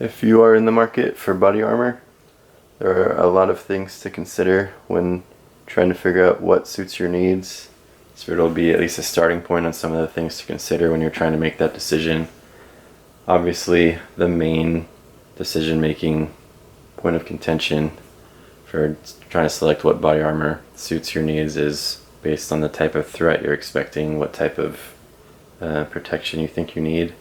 If you are in the market for body armor, there are a lot of things to consider when trying to figure out what suits your needs. So it'll be at least a starting point on some of the things to consider when you're trying to make that decision. Obviously, the main decision-making point of contention for trying to select what body armor suits your needs is based on the type of threat you're expecting, what type of protection you think you need.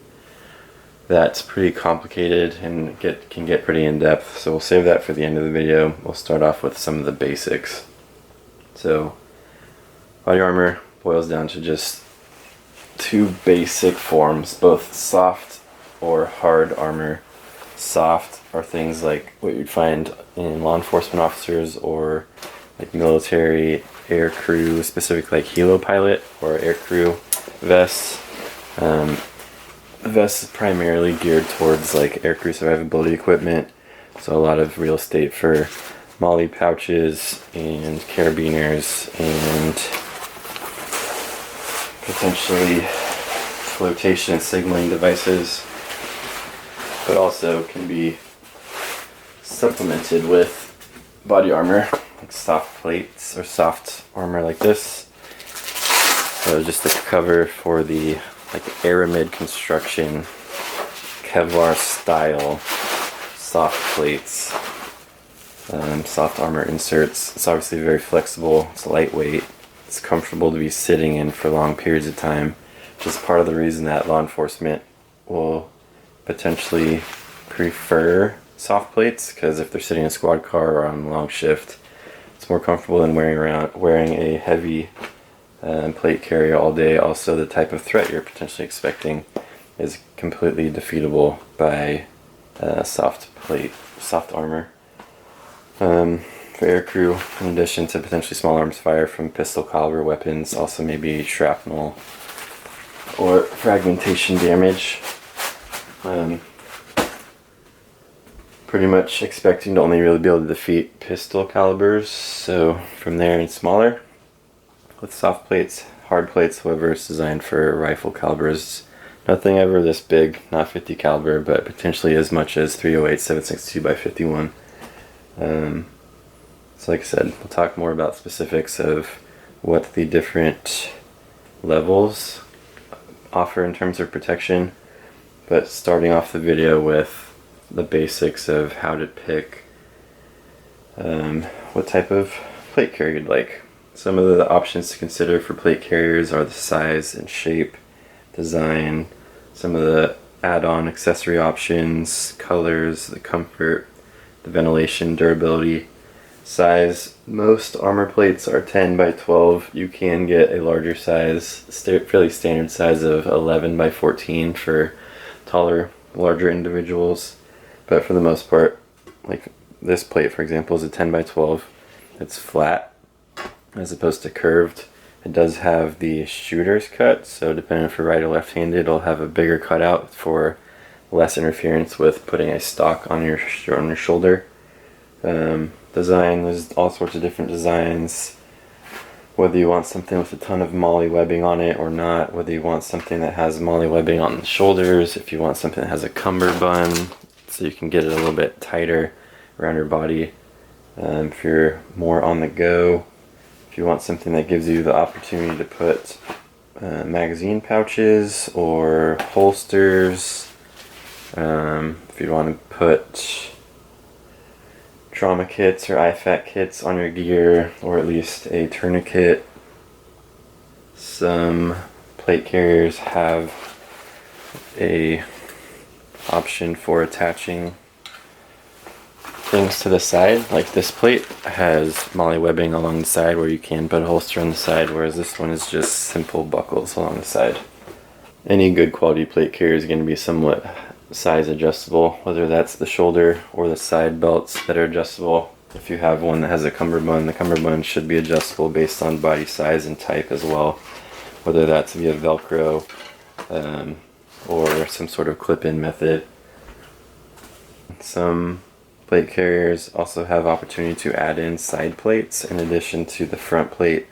That's pretty complicated and can get pretty in-depth, so we'll save that for the end of the video. We'll start off with some of the basics. So, body armor boils down to just two basic forms, both soft or hard armor. Soft are things like what you'd find in law enforcement officers or like military air crew, specifically like helo pilot or air crew vests. Vests is primarily geared towards like air crew survivability equipment, so a lot of real estate for MOLLE pouches and carabiners and potentially flotation and signaling devices, but also can be supplemented with body armor like soft plates or soft armor like this. So just the cover for the like aramid construction Kevlar style soft plates, soft armor inserts. It's obviously very flexible, it's lightweight, it's comfortable to be sitting in for long periods of time, which is part of the reason that law enforcement will potentially prefer soft plates, because if they're sitting in a squad car or on a long shift, it's more comfortable than wearing a heavy plate carrier all day. Also, the type of threat you're potentially expecting is completely defeatable by soft armor. For air crew, in addition to potentially small arms fire from pistol caliber weapons, also maybe shrapnel or fragmentation damage. Pretty much expecting to only really be able to defeat pistol calibers, so from there and smaller. With soft plates, hard plates, however, is designed for rifle calibers. Nothing ever this big, not 50 caliber, but potentially as much as 308 7.62 by 51. So like I said, we'll talk more about specifics of what the different levels offer in terms of protection, but starting off the video with the basics of how to pick what type of plate carrier you'd like. Some of the options to consider for plate carriers are the size and shape, design, some of the add-on accessory options, colors, the comfort, the ventilation, durability, size. Most armor plates are 10 by 12. You can get a larger size, fairly standard size of 11 by 14 for taller, larger individuals. But for the most part, like this plate for example is a 10 by 12. It's flat as opposed to curved. It does have the shooter's cut, so depending if you're right or left-handed, it'll have a bigger cutout for less interference with putting a stock on your shoulder. Design, there's all sorts of different designs, whether you want something with a ton of MOLLE webbing on it or not, whether you want something that has MOLLE webbing on the shoulders, if you want something that has a cummerbund so you can get it a little bit tighter around your body, if you're more on the go, if you want something that gives you the opportunity to put magazine pouches or holsters, if you want to put trauma kits or IFAK kits on your gear, or at least a tourniquet. Some plate carriers have a option for attaching things to the side, like this plate has MOLLE webbing along the side where you can put a holster on the side, whereas this one is just simple buckles along the side. Any good quality plate carrier is going to be somewhat size adjustable, whether that's the shoulder or the side belts that are adjustable. If you have one that has a cummerbund, the cummerbund should be adjustable based on body size and type as well, whether that's via Velcro or some sort of clip-in method. Some plate carriers also have opportunity to add in side plates in addition to the front plate,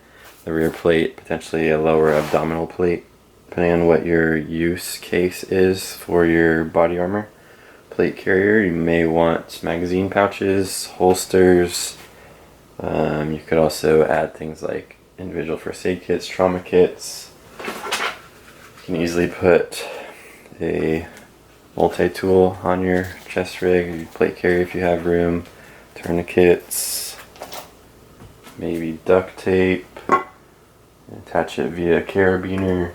the rear plate, potentially a lower abdominal plate, depending on what your use case is for your body armor. plate carrier, you may want magazine pouches, holsters. You could also add things like individual first aid kits, trauma kits. You can easily put a multi-tool on your chest rig, or your plate carrier if you have room, tourniquets, maybe duct tape, attach it via carabiner.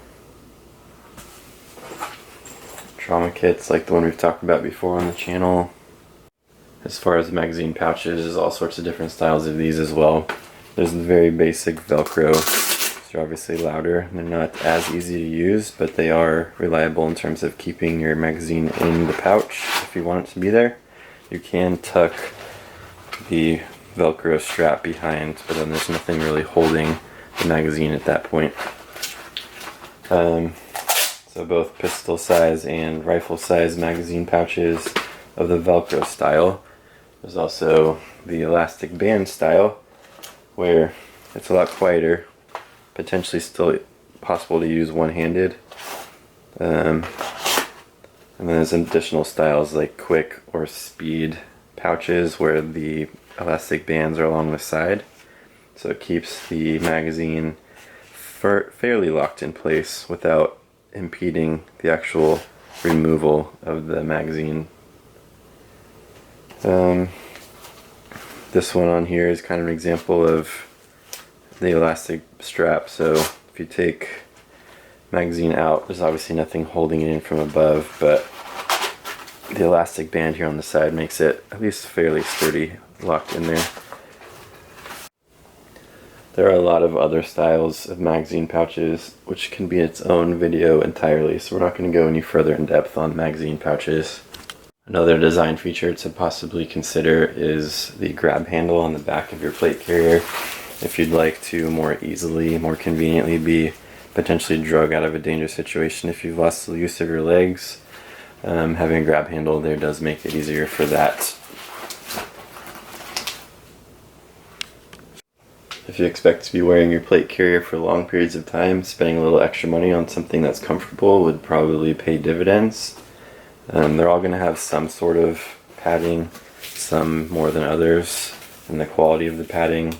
Trauma kits like the one we've talked about before on the channel. As far as magazine pouches, there's all sorts of different styles of these as well. There's the very basic Velcro. They're obviously louder. They're not as easy to use, but they are reliable in terms of keeping your magazine in the pouch if you want it to be there. You can tuck the Velcro strap behind, but then there's nothing really holding the magazine at that point. So both pistol size and rifle size magazine pouches of the Velcro style. There's also the elastic band style, where it's a lot quieter, potentially still possible to use one-handed. And then there's additional styles like quick or speed pouches where the elastic bands are along the side, so it keeps the magazine fairly locked in place without impeding the actual removal of the magazine. This one on here is kind of an example of the elastic strap. So if you take magazine out, there's obviously nothing holding it in from above, but the elastic band here on the side makes it at least fairly sturdy, locked in there. There are a lot of other styles of magazine pouches, which can be its own video entirely, so we're not going to go any further in depth on magazine pouches. Another design feature to possibly consider is the grab handle on the back of your plate carrier. If you'd like to more easily, more conveniently be potentially drug out of a dangerous situation if you've lost the use of your legs, having a grab handle there does make it easier for that. If you expect to be wearing your plate carrier for long periods of time, spending a little extra money on something that's comfortable would probably pay dividends. They're all going to have some sort of padding, some more than others, and the quality of the padding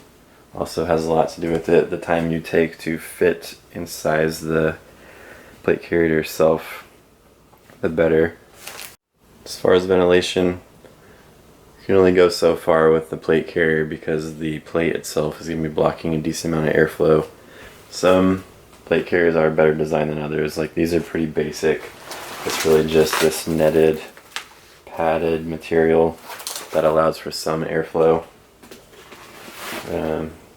also has a lot to do with it. The time you take to fit and size the plate carrier yourself, the better. As far as ventilation, you can only go so far with the plate carrier because the plate itself is going to be blocking a decent amount of airflow. Some plate carriers are better designed than others. Like these are pretty basic. It's really just this netted, padded material that allows for some airflow.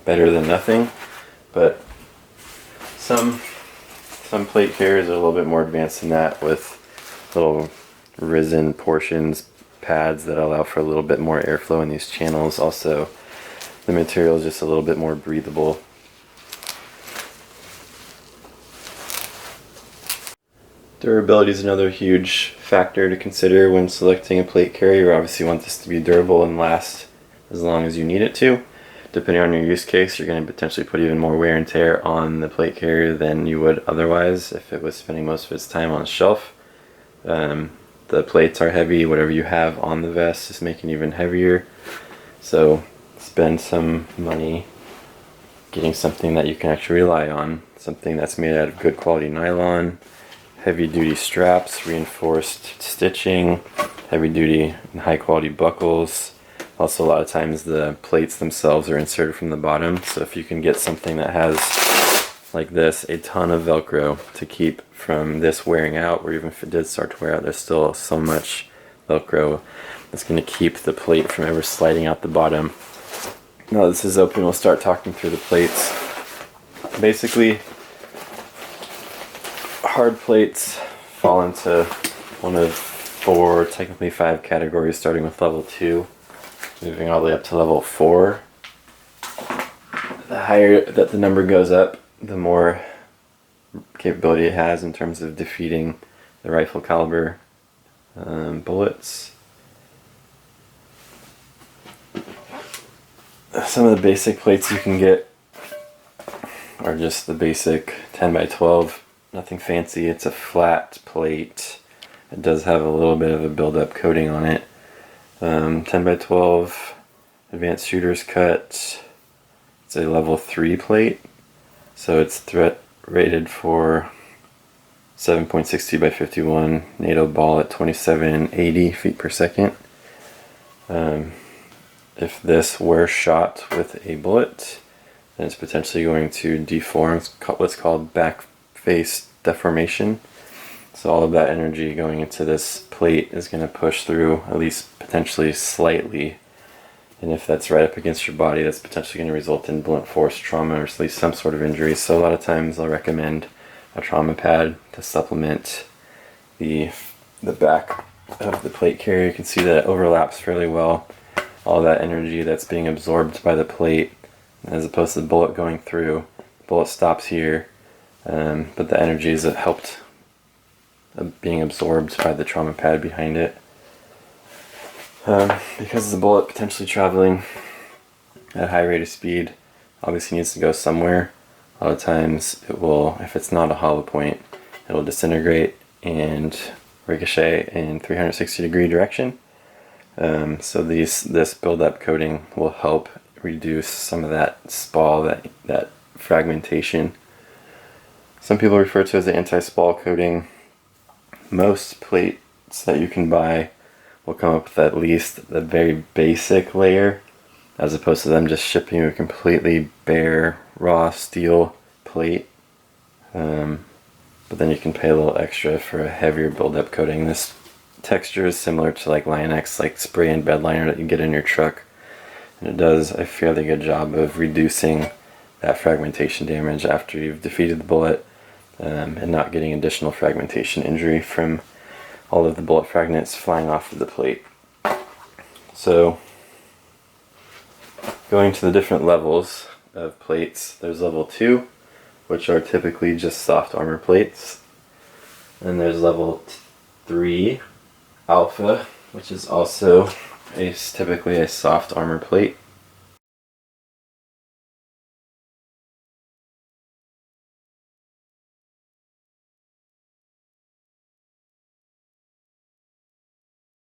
Better than nothing, but some plate carriers are a little bit more advanced than that, with little risen portions, pads that allow for a little bit more airflow in these channels. Also, the material is just a little bit more breathable. Durability is another huge factor to consider when selecting a plate carrier. You obviously want this to be durable and last as long as you need it to. Depending on your use case, you're going to potentially put even more wear and tear on the plate carrier than you would otherwise if it was spending most of its time on a shelf. The plates are heavy. Whatever you have on the vest is making it even heavier. So spend some money getting something that you can actually rely on. Something that's made out of good quality nylon, heavy duty straps, reinforced stitching, heavy duty and high quality buckles. Also, a lot of times the plates themselves are inserted from the bottom, so if you can get something that has, like this, a ton of Velcro to keep from this wearing out, or even if it did start to wear out, there's still so much Velcro that's going to keep the plate from ever sliding out the bottom. Now this is open, we'll start talking through the plates. Basically, hard plates fall into one of 4, technically 5 categories, starting with level 2. Moving all the way up to level 4. The higher that the number goes up, the more capability it has in terms of defeating the rifle caliber bullets. Some of the basic plates you can get are just the basic 10 by 12, nothing fancy. It's a flat plate It does have a little bit of a build-up coating on it. 10x12 advanced shooter's cut. It's a level 3 plate, so it's threat rated for 7.60 by 51 NATO ball at 2780 feet per second. If this were shot with a bullet, then it's potentially going to deform what's called back face deformation. So all of that energy going into this plate is going to push through, at least potentially slightly. And if that's right up against your body, that's potentially going to result in blunt force trauma or at least some sort of injury. So a lot of times I'll recommend a trauma pad to supplement the back of the plate carrier. You can see that it overlaps fairly well. All that energy that's being absorbed by the plate, as opposed to the bullet going through. The bullet stops here, but the energy is helped being absorbed by the trauma pad behind it. Because the bullet potentially traveling at a high rate of speed, obviously needs to go somewhere. A lot of times it will, if it's not a hollow point, it will disintegrate and ricochet in 360-degree direction. So this build-up coating will help reduce some of that spall, that fragmentation. Some people refer to it as the anti-spall coating. Most plates that you can buy will come up with at least the very basic layer, as opposed to them just shipping you a completely bare, raw steel plate. But then you can pay a little extra for a heavier build-up coating. This texture is similar to like Line-X, like spray and bed liner that you get in your truck. And it does a fairly good job of reducing that fragmentation damage after you've defeated the bullet, and not getting additional fragmentation injury from all of the bullet fragments flying off of the plate. So, going to the different levels of plates, there's level 2, which are typically just soft armor plates. And there's level 3, Alpha, which is also typically a soft armor plate.